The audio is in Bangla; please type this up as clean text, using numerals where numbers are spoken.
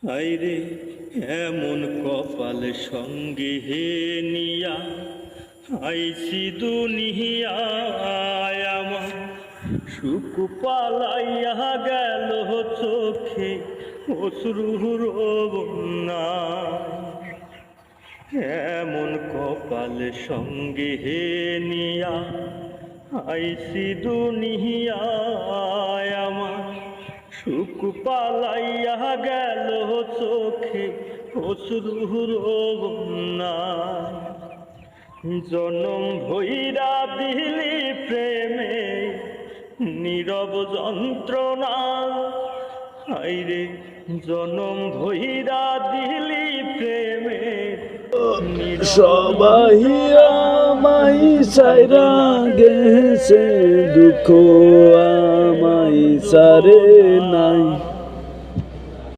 হায়রে এমন কপাল সঙ্গে হে নিয়া আইছি দুনিয়ায় আমার সুখ পালাইয়া গেল চোখে অশ্রুর বন্যা। এমন কপাল সঙ্গে হে নিয়া আইছি দুনিয়ায় আমার সুখ পালাইয়া গেল চোখে অশ্রুর বন্যা। জনম ভৈরা দিলি প্রেমে নীরব যন্ত্রণা। হায়রে জনম ভৈরা দিলি প্রেমে সবাই আমায় সাইরা গেছে, দুঃখ আমায় সারে নাই।